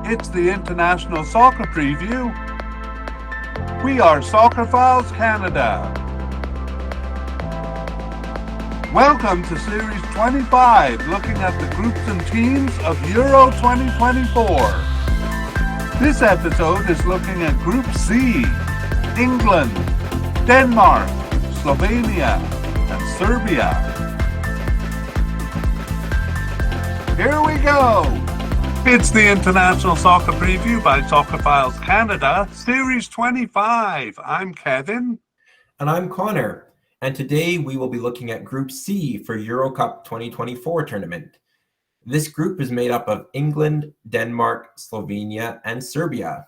It's the International Soccer Preview. We are Soccer Files Canada. Welcome to Series 25, looking at the groups and teams of Euro 2024. This episode is looking at Group C: England, Denmark, Slovenia, and Serbia. Here we go! It's the International Soccer Preview by Soccer Files Canada, Series 25. I'm Kevin. And I'm Connor. And today we will be looking at Group C for Euro Cup 2024 tournament. This group is made up of England, Denmark, Slovenia, and Serbia.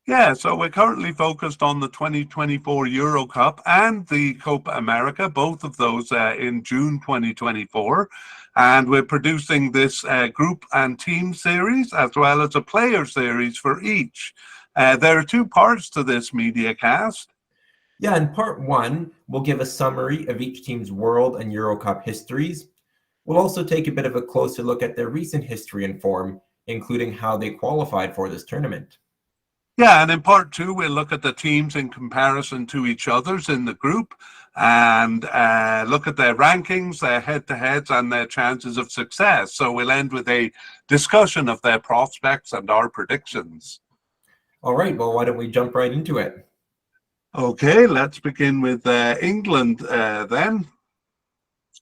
Yeah, so we're currently focused on the 2024 Euro Cup and the Copa America, both of those in June 2024. And we're producing this group and team series as well as a player series for each. There are two parts to this media cast. Yeah, in part one, we'll give a summary of each team's World and Euro Cup histories. We'll also take a bit of a closer look at their recent history and form, including how they qualified for this tournament. Yeah, and in part two, we'll look at the teams in comparison to each other's in the group and look at their rankings, their head-to-heads, and their chances of success. So we'll end with a discussion of their prospects and our predictions. All right, well, why don't we jump right into it? Okay, let's begin with England then.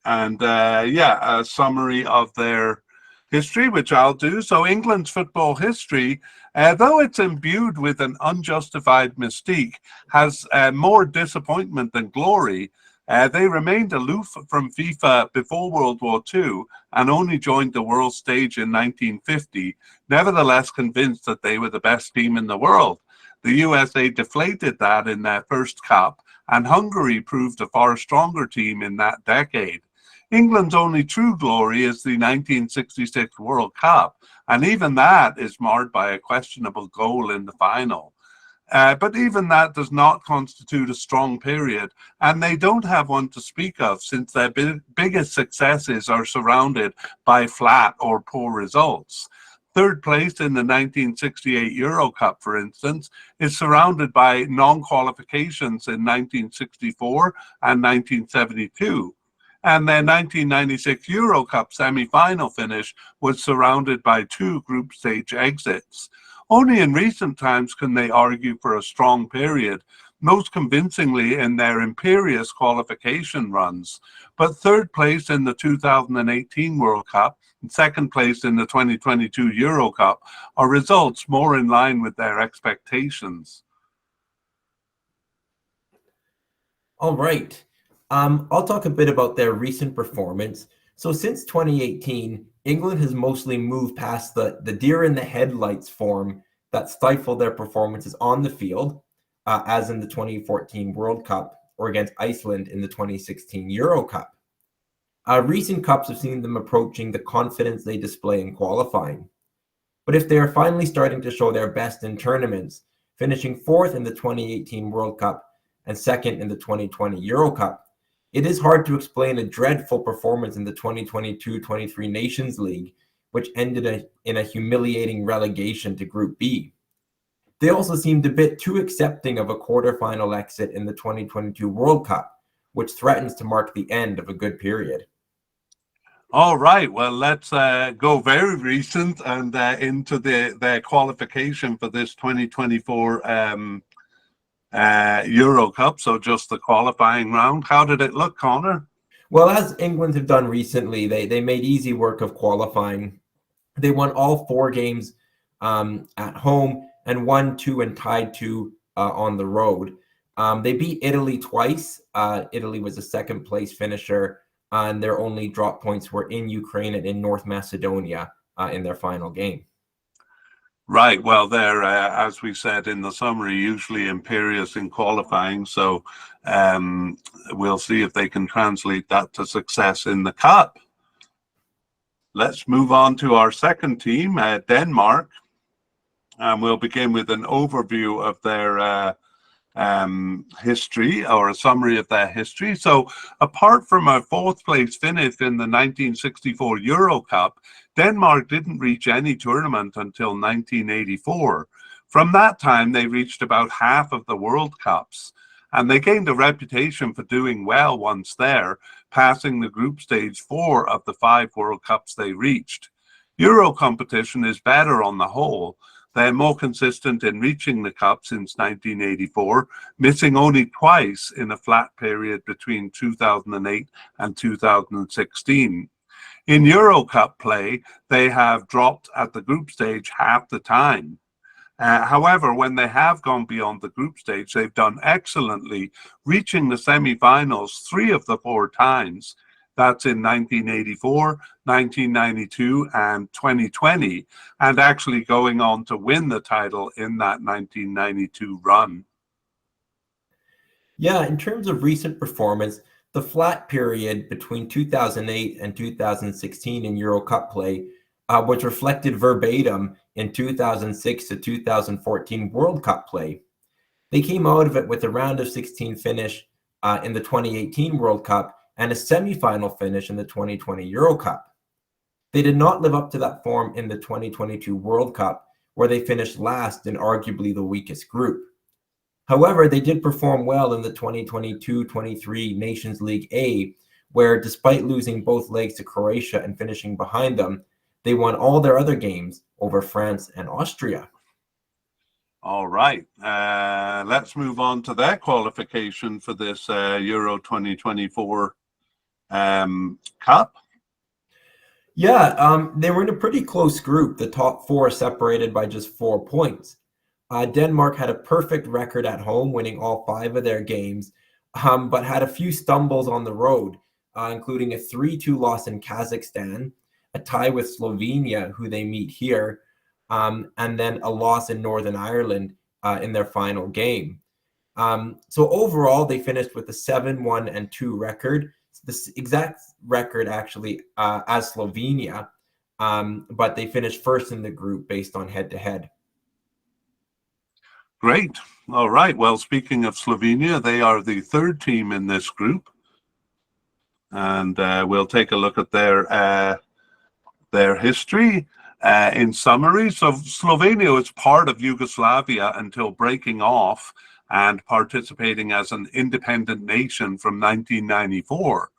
And a summary of their history, which I'll do. So England's football history, though it's imbued with an unjustified mystique, has more disappointment than glory. They remained aloof from FIFA before World War II and only joined the world stage in 1950, nevertheless convinced that they were the best team in the world. The USA deflated that in their first cup, and Hungary proved a far stronger team in that decade. England's only true glory is the 1966 World Cup, and even that is marred by a questionable goal in the final. But even that does not constitute a strong period, and they don't have one to speak of since their biggest successes are surrounded by flat or poor results. Third place in the 1968 Euro Cup, for instance, is surrounded by non-qualifications in 1964 and 1972. And their 1996 Euro Cup semi-final finish was surrounded by two group stage exits. Only in recent times can they argue for a strong period, most convincingly in their imperious qualification runs. But third place in the 2018 World Cup and second place in the 2022 Euro Cup are results more in line with their expectations. All right. I'll talk a bit about their recent performance. So since 2018, England has mostly moved past the deer in the headlights form that stifled their performances on the field, as in the 2014 World Cup or against Iceland in the 2016 Euro Cup. Recent cups have seen them approaching the confidence they display in qualifying. But if they are finally starting to show their best in tournaments, finishing fourth in the 2018 World Cup and second in the 2020 Euro Cup, it is hard to explain a dreadful performance in the 2022-23 Nations League, which ended in a humiliating relegation to Group B. They also seemed a bit too accepting of a quarterfinal exit in the 2022 World Cup, which threatens to mark the end of a good period. All right, well, let's go very recent and into their qualification for this 2024 Euro Cup, so just the qualifying round. How did it look, Connor? Well, as England have done recently, they made easy work of qualifying. They won all four games at home and won two and tied two on the road. They beat Italy twice. Italy was a second place finisher, and their only drop points were in Ukraine and in North Macedonia in their final game. Right. Well, they're, as we said in the summary, usually imperious in qualifying. So we'll see if they can translate that to success in the Cup. Let's move on to our second team, Denmark. And we'll begin with an overview of their history, or a summary of their history. So apart from a fourth place finish in the 1964 Euro Cup, Denmark didn't reach any tournament until 1984. From that time, they reached about half of the World Cups, and they gained a reputation for doing well once there, passing the group stage 4 of the 5 World Cups they reached. Euro competition is better on the whole. They're more consistent in reaching the Cup since 1984, missing only twice in a flat period between 2008 and 2016. In Euro Cup play, they have dropped at the group stage half the time. However, when they have gone beyond the group stage, they've done excellently, reaching the semi-finals 3 of the 4 times. That's in 1984, 1992, and 2020, and actually going on to win the title in that 1992 run. Yeah, in terms of recent performance, the flat period between 2008 and 2016 in Euro Cup play was reflected verbatim in 2006 to 2014 World Cup play. They came out of it with a round of 16 finish in the 2018 World Cup and a semi-final finish in the 2020 Euro Cup. They did not live up to that form in the 2022 World Cup, where they finished last in arguably the weakest group. However, they did perform well in the 2022-23 Nations League A, where despite losing both legs to Croatia and finishing behind them, they won all their other games over France and Austria. All right, let's move on to their qualification for this Euro 2024 Cup. Yeah, they were in a pretty close group. The top 4 separated by just 4 points. Denmark had a perfect record at home, winning all 5 of their games, but had a few stumbles on the road, including a 3-2 loss in Kazakhstan, a tie with Slovenia, who they meet here, and then a loss in Northern Ireland in their final game. So overall, they finished with a 7-1-2 record. The exact record actually as Slovenia, but they finished first in the group based on head-to-head. Great. All right. Well, speaking of Slovenia, they are the 3rd team in this group, and we'll take a look at their history. In summary, so Slovenia was part of Yugoslavia until breaking off and participating as an independent nation from 1994.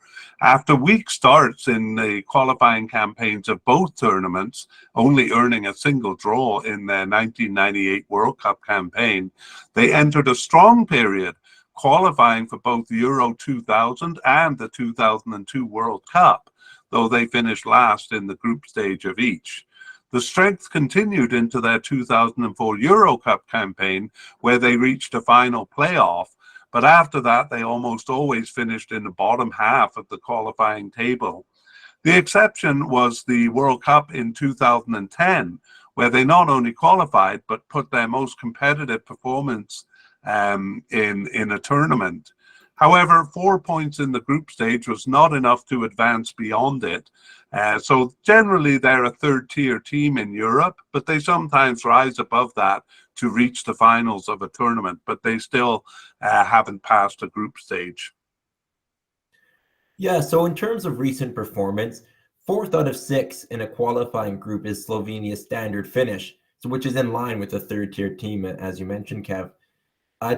After weak starts in the qualifying campaigns of both tournaments, only earning a single draw in their 1998 World Cup campaign, they entered a strong period, qualifying for both Euro 2000 and the 2002 World Cup, though they finished last in the group stage of each. The strength continued into their 2004 Euro Cup campaign, where they reached a final playoff, but after that they almost always finished in the bottom half of the qualifying table. The exception was the World Cup in 2010, where they not only qualified, but put their most competitive performance in a tournament. However, 4 points in the group stage was not enough to advance beyond it. So generally, they're a 3rd-tier team in Europe, but they sometimes rise above that to reach the finals of a tournament, but they still haven't passed a group stage. Yeah, so in terms of recent performance, 4th out of 6 in a qualifying group is Slovenia's standard finish, so which is in line with the 3rd-tier team, as you mentioned, Kev.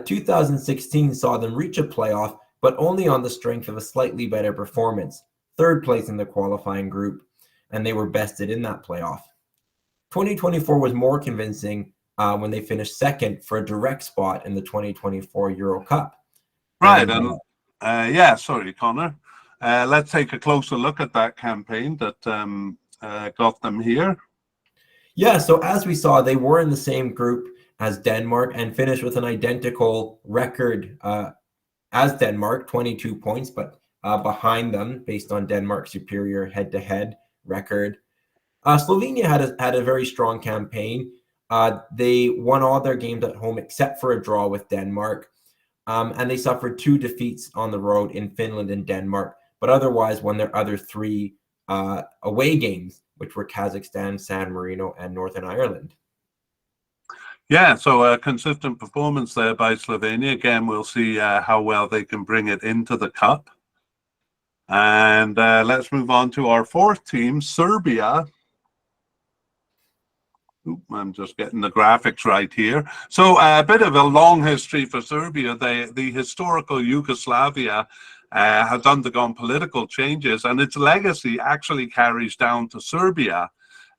2016 saw them reach a playoff, but only on the strength of a slightly better performance, 3rd place in the qualifying group, and they were bested in that playoff. 2024 was more convincing when they finished 2nd for a direct spot in the 2024 Euro Cup. Right, and yeah, sorry, Connor. Let's take a closer look at that campaign that got them here. Yeah, so as we saw, they were in the same group as Denmark and finished with an identical record as Denmark, 22 points, but behind them based on Denmark's superior head-to-head record. Slovenia had a very strong campaign. They won all their games at home except for a draw with Denmark, and they suffered 2 defeats on the road in Finland and Denmark, but otherwise won their other 3 away games, which were Kazakhstan, San Marino, and Northern Ireland. Yeah, so a consistent performance there by Slovenia. Again, we'll see how well they can bring it into the Cup. And let's move on to our 4th team, Serbia. I'm just getting the graphics right here. So a bit of a long history for Serbia. The historical Yugoslavia has undergone political changes, and its legacy actually carries down to Serbia.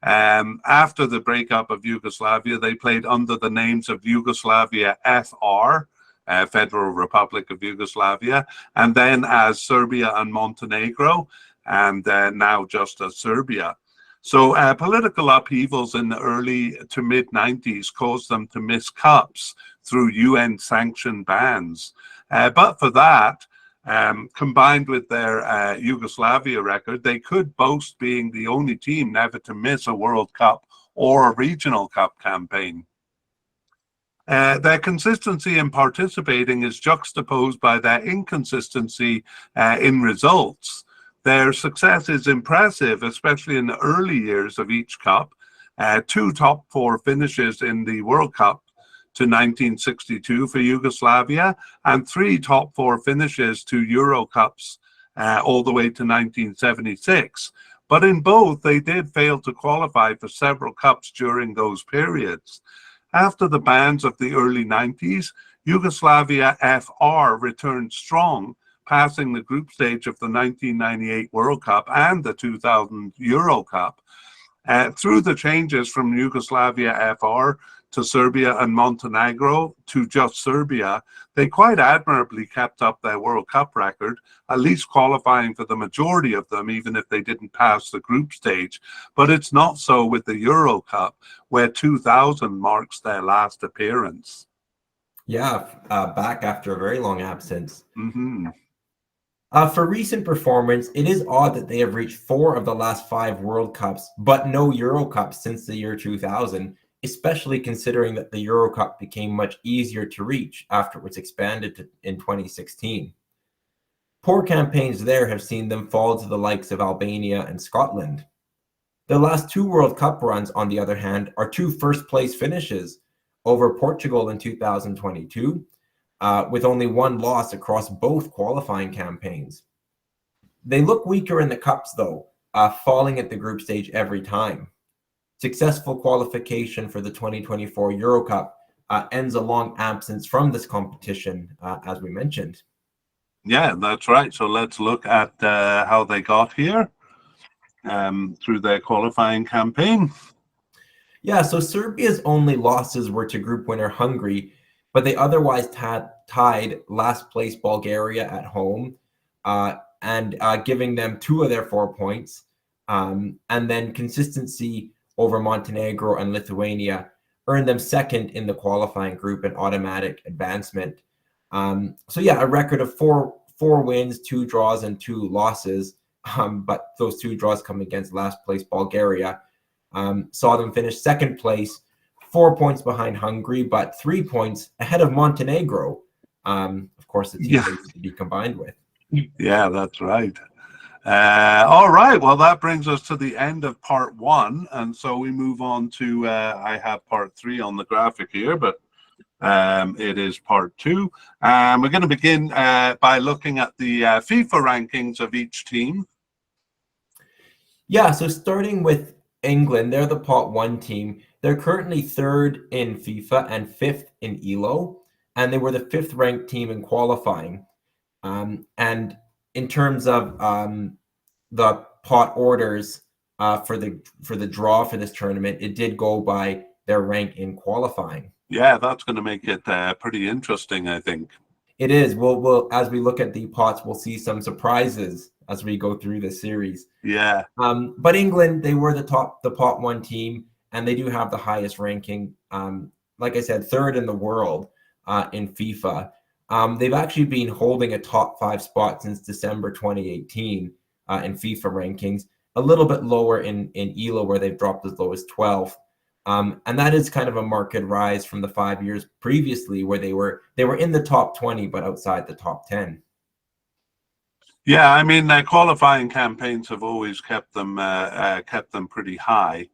After the breakup of Yugoslavia, they played under the names of Yugoslavia FR, Federal Republic of Yugoslavia, and then as Serbia and Montenegro, and now just as Serbia. So political upheavals in the early to mid 90s caused them to miss cups through UN sanctioned bans. But for that, combined with their Yugoslavia record, they could boast being the only team never to miss a World Cup or a regional cup campaign. Their consistency in participating is juxtaposed by their inconsistency in results. Their success is impressive, especially in the early years of each cup. 2 top 4 finishes in the World Cup to 1962 for Yugoslavia, and 3 top 4 finishes to Euro Cups all the way to 1976. But in both, they did fail to qualify for several cups during those periods. After the bans of the early 90s, Yugoslavia FR returned strong, passing the group stage of the 1998 World Cup and the 2000 Euro Cup. Through the changes from Yugoslavia FR to Serbia and Montenegro to just Serbia, they quite admirably kept up their World Cup record, at least qualifying for the majority of them, even if they didn't pass the group stage. But it's not so with the Euro Cup, where 2000 marks their last appearance. Yeah, back after a very long absence. Mm-hmm. For recent performance, it is odd that they have reached 4 of the last 5 World Cups, but no Euro Cups since the year 2000, especially considering that the Euro Cup became much easier to reach after it was expanded in 2016. Poor campaigns there have seen them fall to the likes of Albania and Scotland. The last 2 World Cup runs, on the other hand, are 2 first-place finishes over Portugal in 2022, with only 1 loss across both qualifying campaigns. They look weaker in the cups, though, falling at the group stage every time. Successful qualification for the 2024 Euro Cup ends a long absence from this competition, as we mentioned. Yeah, that's right. So let's look at how they got here through their qualifying campaign. Yeah, so Serbia's only losses were to group winner Hungary, but they otherwise tied last place Bulgaria at home, and giving them 2 of their 4 points. And then consistency over Montenegro and Lithuania earned them second in the qualifying group and automatic advancement. So yeah, a record of four wins, 2 draws, and 2 losses. But those 2 draws come against last place Bulgaria. Saw them finish second place, 4 points behind Hungary, but 3 points ahead of Montenegro. Of course, the team they used to be combined with. Yeah, that's right. All right. Well, that brings us to the end of part 1. And so we move on to, I have part 3 on the graphic here, but it is part 2. We're going to begin by looking at the FIFA rankings of each team. Yeah, so starting with England, they're the pot 1 team. They're currently 3rd in FIFA and 5th in ELO, and they were the 5th ranked team in qualifying. And in terms of the pot orders for the draw for this tournament, it did go by their rank in qualifying. Yeah, that's going to make it pretty interesting, I think. It is. We'll as we look at the pots, we'll see some surprises as we go through this series. Yeah. But England, they were the pot 1 team, and they do have the highest ranking. Like I said, 3rd in the world in FIFA. They've actually been holding a top 5 spot since December 2018 in FIFA rankings, a little bit lower in ELO, where they've dropped as low as 12th. And that is kind of a marked rise from the 5 years previously, where they were in the top 20 but outside the top 10. Yeah, I mean, their qualifying campaigns have always kept them pretty high,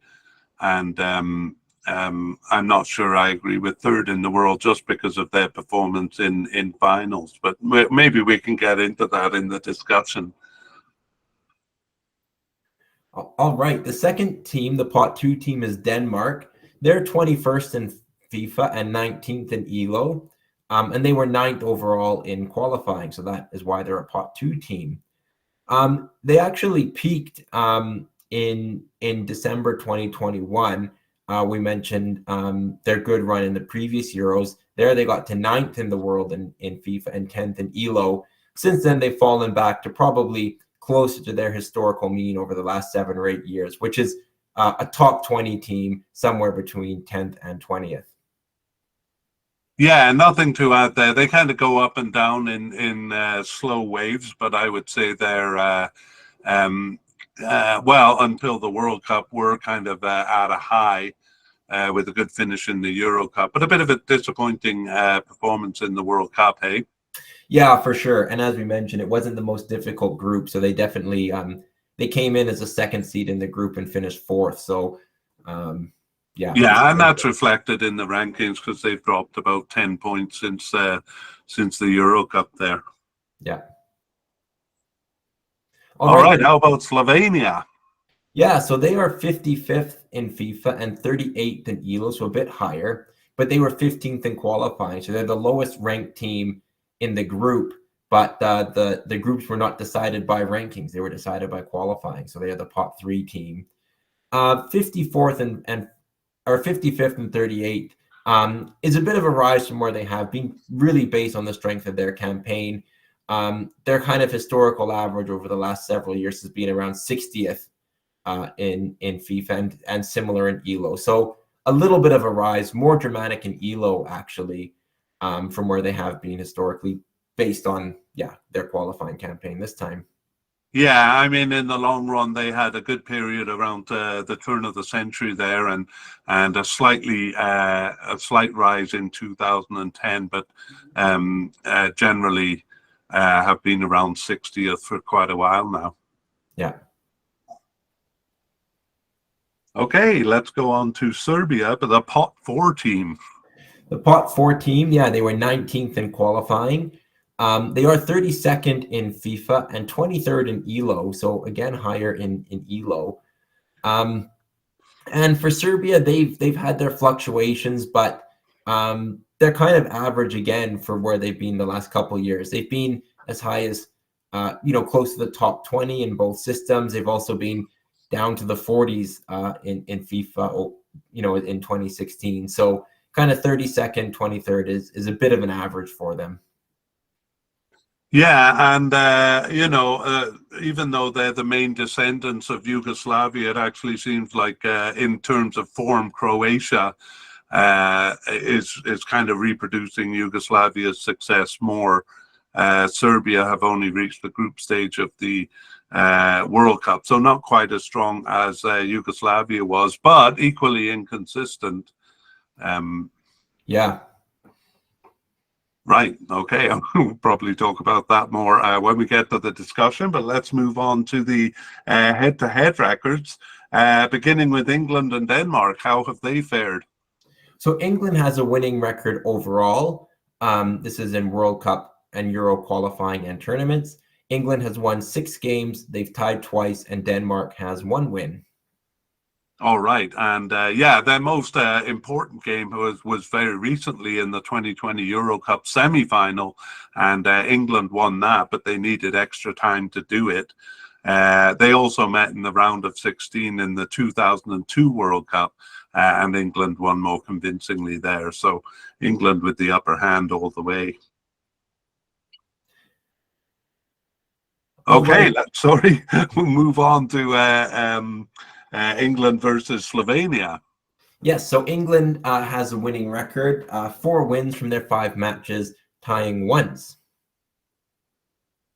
and I'm not sure I agree with 3rd in the world just because of their performance in finals. But maybe we can get into that in the discussion. All right, the second team, the pot 2 team, is Denmark. They're 21st in FIFA and 19th in ELO, and they were 9th overall in qualifying, so that is why they're a pot 2 team. They actually peaked in December 2021. We mentioned their good run in the previous Euros. There they got to 9th in the world in FIFA and 10th in ELO. Since then, they've fallen back to probably closer to their historical mean over the last 7 or 8 years, which is a top 20 team somewhere between 10th and 20th. Yeah, nothing to add there. They kind of go up and down in slow waves, but I would say they're well, until the World Cup, were kind of at a high with a good finish in the Euro Cup, but a bit of a disappointing performance in the World Cup, hey? Yeah, for sure. And as we mentioned, it wasn't the most difficult group, so they definitely they came in as a second seed in the group and finished fourth. So yeah. Yeah, and that's reflected in the rankings because they've dropped about 10 points since the Euro Cup there. Yeah. All right, how about Slovenia? Yeah, so they are 55th in FIFA and 38th in ELO, so a bit higher, but they were 15th in qualifying, so they're the lowest ranked team in the group. But the groups were not decided by rankings; they were decided by qualifying. So they are the pot 3 team. 54th and or 55th and 38th is a bit of a rise from where they have been, really based on the strength of their campaign. Their kind of historical average over the last several years has been around 60th in FIFA and similar in ELO. So a little bit of a rise, more dramatic in ELO actually, from where they have been historically, based on their qualifying campaign this time. Yeah, I mean, in the long run, they had a good period around the turn of the century there, and a slight rise in 2010, but generally have been around 60th for quite a while now. Yeah. Okay, let's go on to Serbia, but the pot 4 team. The pot 4 team, they were 19th in qualifying. They are 32nd in FIFA and 23rd in ELO, so again higher in ELO. And for Serbia, they've had their fluctuations, but they're kind of average again for where they've been the last couple of years. They've been as high as close to the top 20 in both systems. They've also been down to the 40s in FIFA, in 2016. So kind of 32nd, 23rd is a bit of an average for them. Yeah, and even though they're the main descendants of Yugoslavia, it actually seems like in terms of form, Croatia is kind of reproducing Yugoslavia's success more. Serbia have only reached the group stage of the World Cup, so not quite as strong as Yugoslavia was, but equally inconsistent. Yeah. Right. Okay. We'll probably talk about that more when we get to the discussion, but let's move on to the head-to-head records, beginning with England and Denmark. How have they fared? So England has a winning record overall. This is in World Cup and Euro qualifying and tournaments. England has won 6 games. They've tied twice, and Denmark has 1 win. All right, and their most important game was very recently in the 2020 Euro Cup semi-final, and England won that, but they needed extra time to do it. They also met in the round of 16 in the 2002 World Cup, and England won more convincingly there. So England with the upper hand all the way. Okay, sorry, we'll move on to England versus Slovenia. Yes, so England has a winning record, 4 wins from their 5 matches, tying once.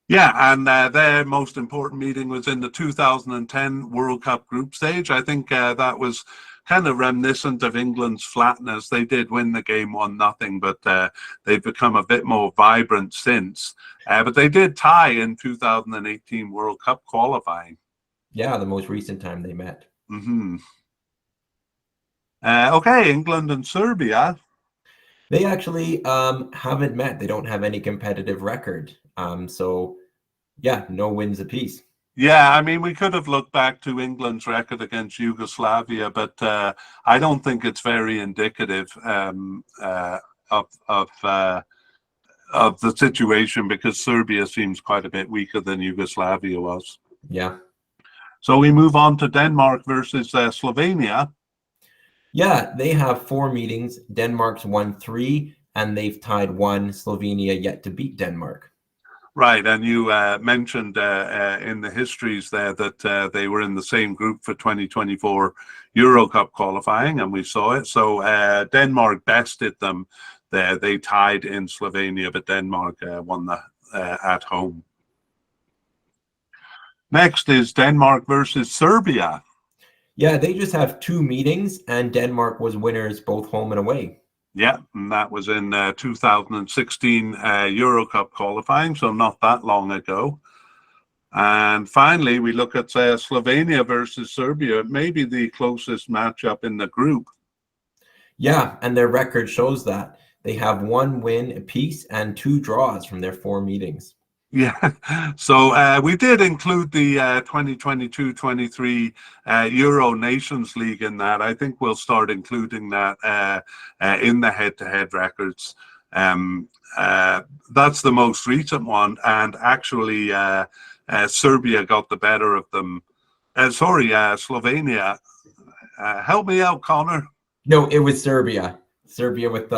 Yeah, and their most important meeting was in the 2010 World Cup group stage. I think that was kind of reminiscent of England's flatness. They did win the game 1-0, but they've become a bit more vibrant since. But they did tie in 2018 World Cup qualifying. Yeah, the most recent time they met. Mm-hmm. Okay, England and Serbia. They actually haven't met. They don't have any competitive record. So, yeah, no wins apiece. Yeah, I mean, we could have looked back to England's record against Yugoslavia, but I don't think it's very indicative of of uh, of the situation because Serbia seems quite a bit weaker than Yugoslavia was. Yeah. So we move on to Denmark versus Slovenia. Yeah, they have 4 meetings. Denmark's won 3, and they've tied 1. Slovenia yet to beat Denmark. Right, and you mentioned in the histories there that they were in the same group for 2024 Euro Cup qualifying, and we saw it. So Denmark bested them there. They tied in Slovenia, but Denmark won at home. Next is Denmark versus Serbia. Yeah, they just have 2 meetings, and Denmark was winners both home and away. Yeah, and that was in 2016 Euro Cup qualifying, so not that long ago. And finally, we look at Slovenia versus Serbia, maybe the closest matchup in the group. Yeah, and their record shows that. They have 1 win apiece and 2 draws from their 4 meetings. Yeah, so we did include the 2022-23 Euro Nations League in that. I think we'll start including that in the head-to-head records. That's the most recent one, and actually Serbia got the better of them. Slovenia. Help me out, Connor. No, it was Serbia. Serbia with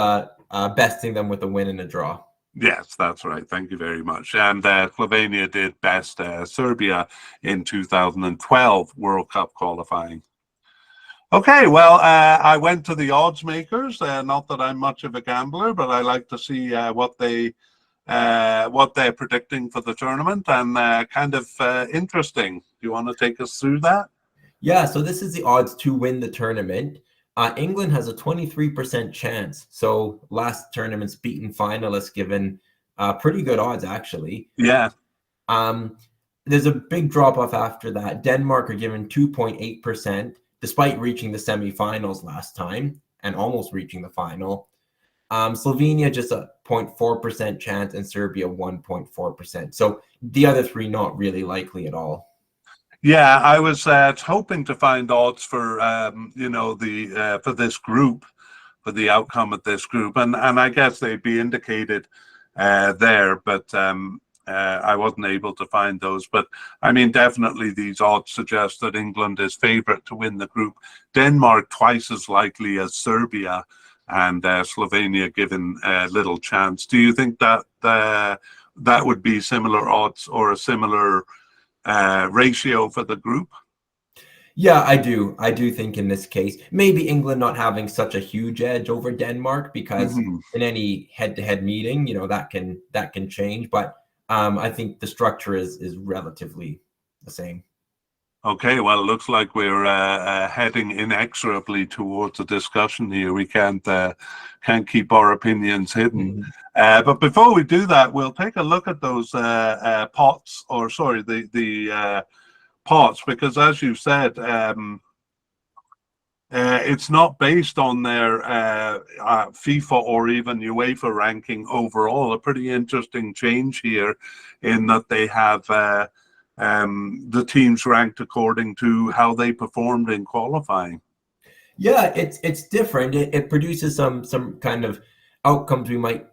besting them with a win and a draw. Yes, that's right. Thank you very much. And Slovenia did best Serbia in 2012 World Cup qualifying. Okay, well, I went to the odds makers. Not that I'm much of a gambler, but I like to see what they're predicting for the tournament, and kind of interesting. Do you want to take us through that? Yeah, so this is the odds to win the tournament. England has a 23% chance. So last tournament's beaten finalists given pretty good odds, actually. Yeah. There's a big drop off after that. Denmark are given 2.8%, despite reaching the semifinals last time and almost reaching the final. Slovenia just a 0.4% chance, and Serbia 1.4%. So the other 3 not really likely at all. Yeah, I was hoping to find odds for for this group, for the outcome of this group, and I guess they'd be indicated there, but I wasn't able to find those. But I mean, definitely these odds suggest that England is favourite to win the group. Denmark twice as likely as Serbia, and Slovenia given little chance. Do you think that that would be similar odds or a similar ratio for the group? Yeah, I do. I do think in this case, maybe England not having such a huge edge over Denmark, because in any head-to-head meeting, that can change. But I think the structure is relatively the same. Okay, well, it looks like we're heading inexorably towards a discussion here. We can't keep our opinions hidden. But before we do that, we'll take a look at those pots, or sorry, the pots, because as you said, it's not based on their FIFA or even UEFA ranking overall. A pretty interesting change here in that they have the teams ranked according to how they performed in qualifying. Yeah, it's different. It produces some kind of outcomes we might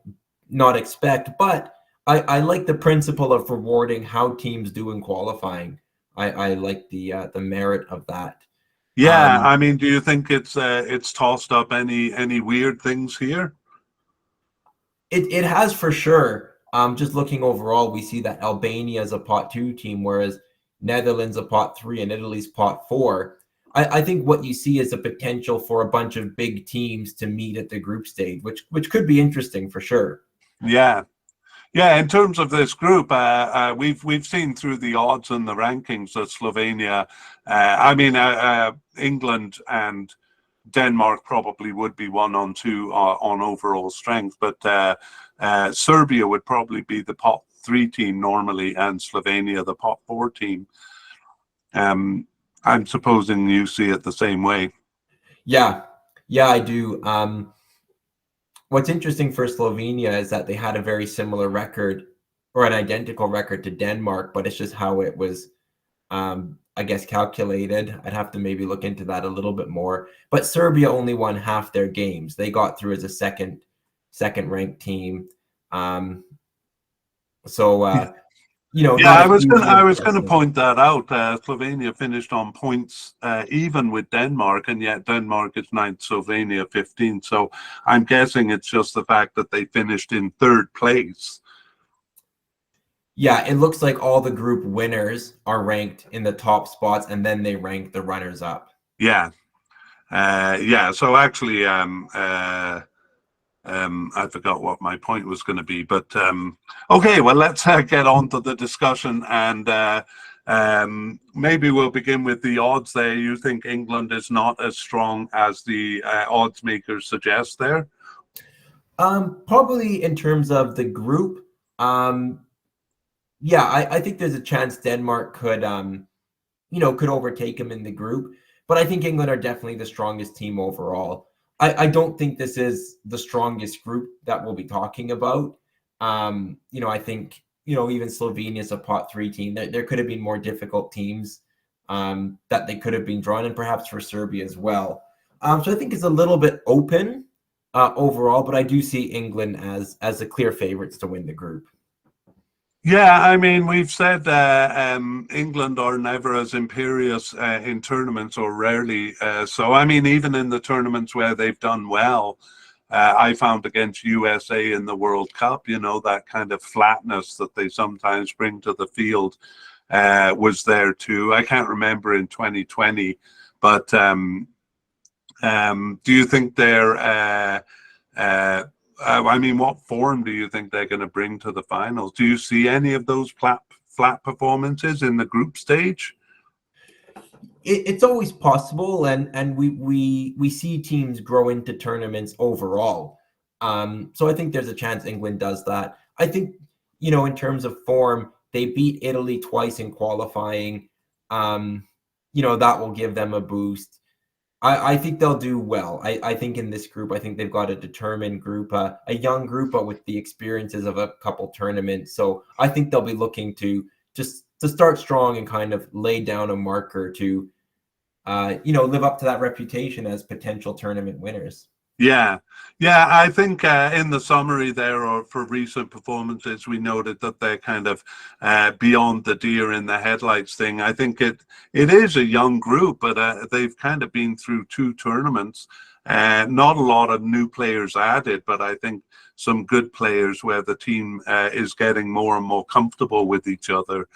not expect, but I like the principle of rewarding how teams do in qualifying. I like the merit of that. Yeah, I mean, do you think it's tossed up any weird things here? It has for sure. Just looking overall, we see that Albania is a pot 2 team, whereas Netherlands a pot 3 and Italy's pot 4. I think what you see is a potential for a bunch of big teams to meet at the group stage, which could be interesting for sure. Yeah. Yeah, in terms of this group, we've seen through the odds and the rankings that Slovenia, England and Denmark probably would be 1 on 2 on overall strength, but Serbia would probably be the pot 3 team normally, and Slovenia the pot 4 team. I'm supposing you see it the same way. Yeah, I do. What's interesting for Slovenia is that they had a very similar record, or an identical record, to Denmark, but it's just how it was I guess calculated. I'd have to maybe look into that a little bit more. But Serbia only won half their games. They got through as a second ranked team. So Yeah, not a hugely I was gonna impressive. point that out. Slovenia finished on points even with Denmark, and yet Denmark is ninth, Slovenia 15th. So I'm guessing it's just the fact that they finished in third place. Yeah, it looks like all the group winners are ranked in the top spots, and then they rank the runners up. Yeah, yeah. So actually, I forgot what my point was going to be, but okay. Well, let's get on to the discussion, and maybe we'll begin with the odds. There, you think England is not as strong as the odds makers suggest there? Probably in terms of the group, yeah, I think there's a chance Denmark could could overtake them in the group. But I think England are definitely the strongest team overall. I don't think this is the strongest group that we'll be talking about. I think, even Slovenia is a pot three team. There could have been more difficult teams that they could have been drawn, and perhaps for Serbia as well. So I think it's a little bit open overall, but I do see England as the clear favorites to win the group. Yeah, I mean, we've said England are never as imperious in tournaments, or rarely. So, I mean, even in the tournaments where they've done well, I found against USA in the World Cup, that kind of flatness that they sometimes bring to the field was there too. I can't remember in 2020, but do you think they're I mean, what form do you think they're going to bring to the finals? Do you see any of those flat performances in the group stage? It's always possible, and we see teams grow into tournaments overall. So I think there's a chance England does that. I think, in terms of form, they beat Italy twice in qualifying. That will give them a boost. I think they'll do well. I think in this group, I think they've got a determined group, a young group, but with the experiences of a couple tournaments. So I think they'll be looking to just to start strong and kind of lay down a marker to, live up to that reputation as potential tournament winners. Yeah, yeah. I think in the summary there, or for recent performances, we noted that they're kind of beyond the deer in the headlights thing. I think it is a young group, but they've kind of been through two tournaments. Not a lot of new players added, but I think some good players where the team is getting more and more comfortable with each other.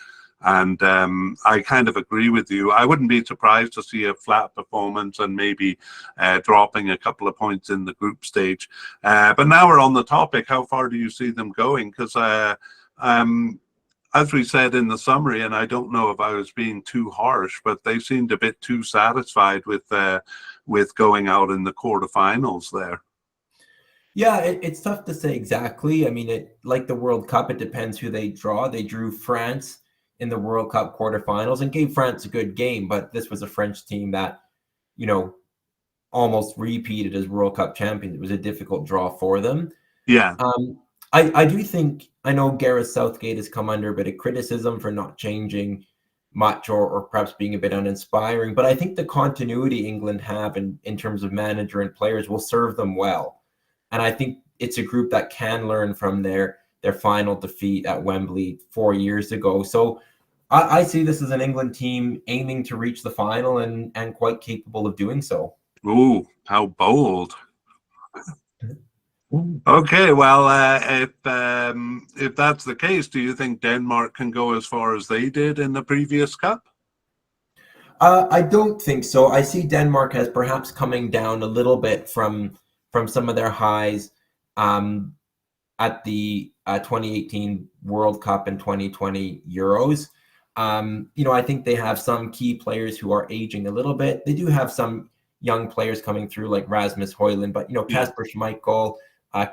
And I kind of agree with you. I wouldn't be surprised to see a flat performance and maybe dropping a couple of points in the group stage. But now we're on the topic. How far do you see them going? Because as we said in the summary, and I don't know if I was being too harsh, but they seemed a bit too satisfied with going out in the quarterfinals there. Yeah, it's tough to say exactly. I mean, like the World Cup, it depends who they draw. They drew France in the World Cup quarterfinals and gave France a good game, but this was a French team that, almost repeated as World Cup champions. It was a difficult draw for them. Yeah. I do think, I know Gareth Southgate has come under a bit of criticism for not changing much, or perhaps being a bit uninspiring, but I think the continuity England have in terms of manager and players will serve them well. And I think it's a group that can learn from their final defeat at Wembley 4 years ago. So I see this as an England team aiming to reach the final and quite capable of doing so. Ooh, how bold. Okay, well, if that's the case, do you think Denmark can go as far as they did in the previous cup? I don't think so. I see Denmark as perhaps coming down a little bit from some of their highs at the 2018 World Cup and 2020 Euros. I think they have some key players who are aging a little bit. They do have some young players coming through like Rasmus Højlund, but Kasper Schmeichel,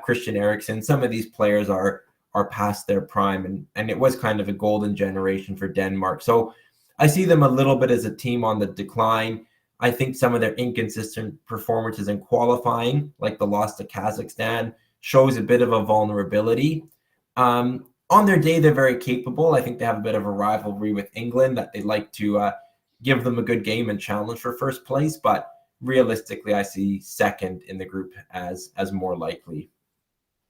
Christian Eriksen, some of these players are past their prime, and it was kind of a golden generation for Denmark. So I see them a little bit as a team on the decline. I think some of their inconsistent performances in qualifying, like the loss to Kazakhstan, shows a bit of a vulnerability. On their day, they're very capable. I think they have a bit of a rivalry with England that they like to give them a good game and challenge for first place. But realistically, I see second in the group as more likely.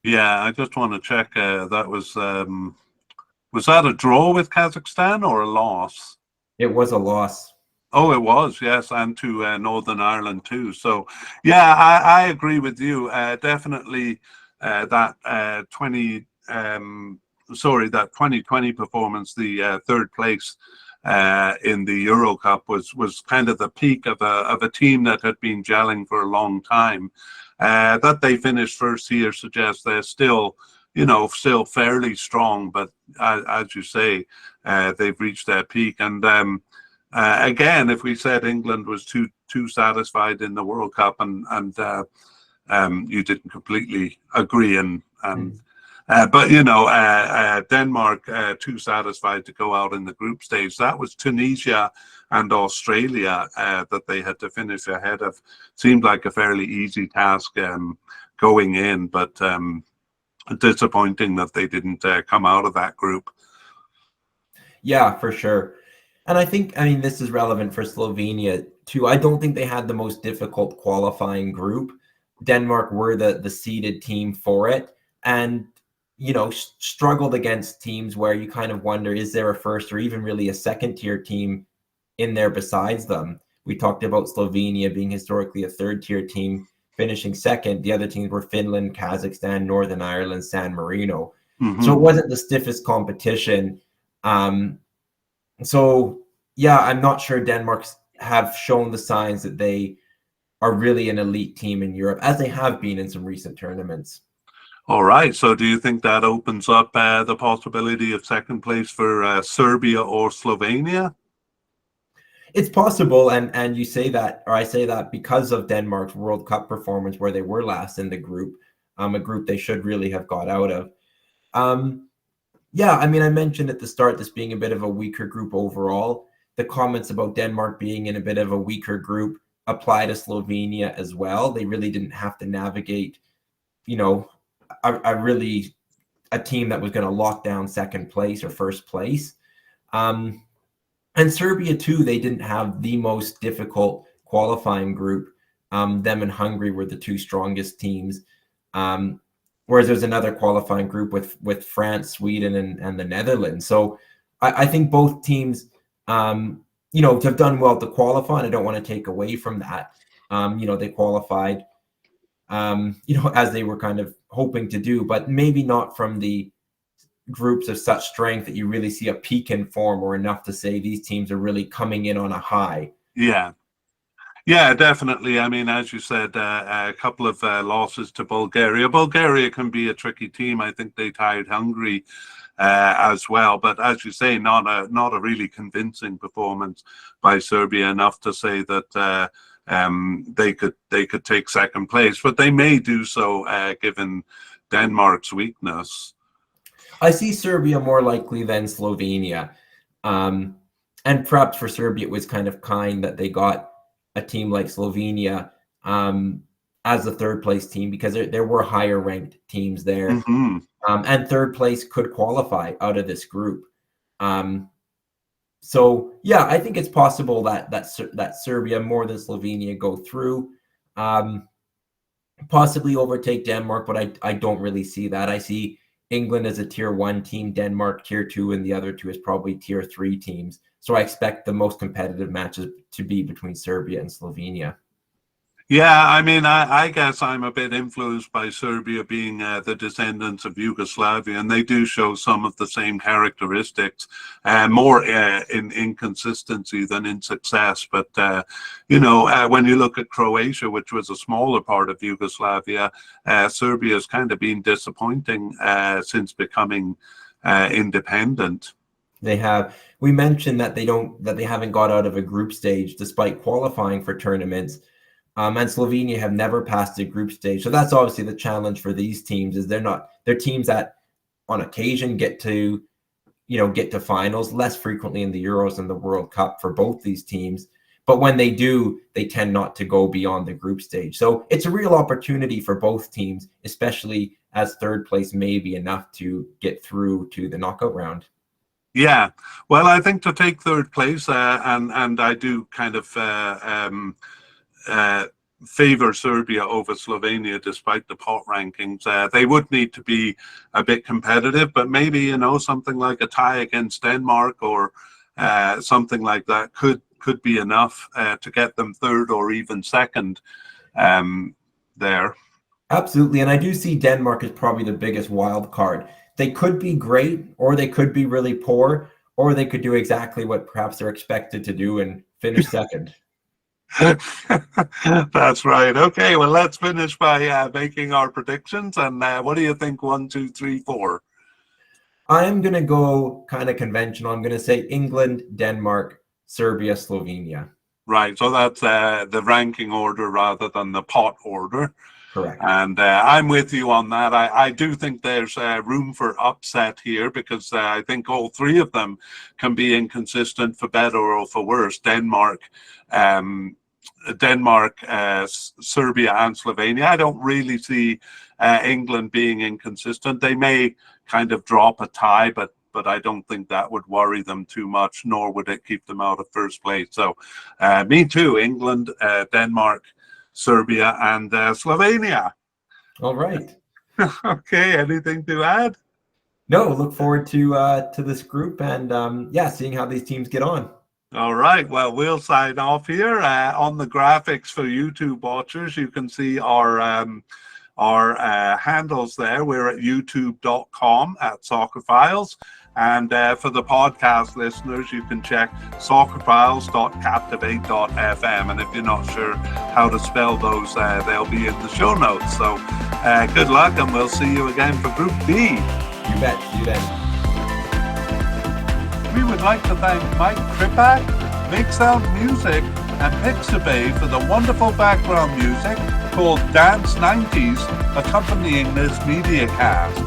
Yeah, I just want to check. That was that a draw with Kazakhstan or a loss? It was a loss. Oh, it was, yes, and to Northern Ireland too. So, yeah, I agree with you. Definitely, that 2020 performance, the third place in the Euro Cup was kind of the peak of a team that had been gelling for a long time. That they finished first here suggests they're still, still fairly strong. But as you say, they've reached their peak. And again, if we said England was too satisfied in the World Cup, and you didn't completely agree, but Denmark too satisfied to go out in the group stage. That was Tunisia and Australia that they had to finish ahead of. Seemed like a fairly easy task going in, but disappointing that they didn't come out of that group. Yeah, for sure. And I mean, this is relevant for Slovenia too. I don't think they had the most difficult qualifying group. Denmark were the seeded team for it, and struggled against teams where you kind of wonder, is there a first or even really a second tier team in there besides them? We talked about Slovenia being historically a third tier team, finishing second. The other teams were Finland, Kazakhstan, Northern Ireland, San Marino. Mm-hmm. So it wasn't the stiffest competition. So yeah, I'm not sure Denmark have shown the signs that they are really an elite team in Europe, as they have been in some recent tournaments. All right. So do you think that opens up the possibility of second place for Serbia or Slovenia? It's possible, and you say that, or I say that because of Denmark's World Cup performance, where they were last in the group, a group they should really have got out of. Yeah, I mean, I mentioned at the start this being a bit of a weaker group overall. The comments about Denmark being in a bit of a weaker group apply to Slovenia as well. They really didn't have to navigate, a team that was going to lock down second place or first place. And Serbia too, they didn't have the most difficult qualifying group. Them and Hungary were the two strongest teams. Whereas there's another qualifying group with France, Sweden, and the Netherlands. So I think both teams, have done well to qualify, and I don't want to take away from that. They qualified, as they were kind of hoping to do, but maybe not from the groups of such strength that you really see a peak in form or enough to say these teams are really coming in on a high. Yeah, definitely. I mean, as you said, a couple of losses to Bulgaria. Bulgaria can be a tricky team. I think they tied Hungary as well. But as you say, not a really convincing performance by Serbia, enough to say that they could take second place. But they may do so given Denmark's weakness. I see Serbia more likely than Slovenia. And perhaps for Serbia, it was kind of kind that they got a team like Slovenia as a third place team, because there were higher ranked teams there. Mm-hmm. And third place could qualify out of this group. So yeah, I think it's possible that Serbia more than Slovenia go through, possibly overtake Denmark, but I don't really see that. I see England as a tier 1 team, Denmark tier 2, and the other two is probably tier 3 teams. So I expect the most competitive matches to be between Serbia and Slovenia. Yeah, I mean, I guess I'm a bit influenced by Serbia being the descendants of Yugoslavia, and they do show some of the same characteristics, more in inconsistency than in success. But, when you look at Croatia, which was a smaller part of Yugoslavia, Serbia has kind of been disappointing since becoming independent. They have. We mentioned that they haven't got out of a group stage despite qualifying for tournaments. And Slovenia have never passed a group stage. So that's obviously the challenge for these teams, is they're teams that on occasion get to finals, less frequently in the Euros and the World Cup for both these teams. But when they do, they tend not to go beyond the group stage. So it's a real opportunity for both teams, especially as third place may be enough to get through to the knockout round. Yeah, well, I think to take third place, and I do kind of favor Serbia over Slovenia despite the pot rankings. They would need to be a bit competitive, but maybe, something like a tie against Denmark or something like that could be enough to get them third or even second there. Absolutely, and I do see Denmark as probably the biggest wild card. They could be great, or they could be really poor, or they could do exactly what perhaps they're expected to do and finish second. That's right. Okay, well, let's finish by making our predictions. And what do you think? 1, 2, 3, 4. I'm going to go kind of conventional. I'm going to say England, Denmark, Serbia, Slovenia. Right. So that's the ranking order rather than the pot order. Correct. And I'm with you on that. I do think there's room for upset here because I think all three of them can be inconsistent for better or for worse. Denmark, Serbia, and Slovenia. I don't really see England being inconsistent. They may kind of drop a tie, but I don't think that would worry them too much, nor would it keep them out of first place. So me too, England, Denmark, Serbia, and Slovenia. All right. Okay, anything to add? No, look forward to this group and seeing how these teams get on. All right, well, we'll sign off here. On the graphics for YouTube watchers, you can see our handles there. We're at youtube.com/soccerfiles. And for the podcast listeners, you can check soccerfiles.captivate.fm. And if you're not sure how to spell those, they'll be in the show notes. So good luck, and we'll see you again for Group B. You bet. See you then. We would like to thank Mike Kripak, Make Sound Music, and Pixabay for the wonderful background music called Dance 90s accompanying this media cast.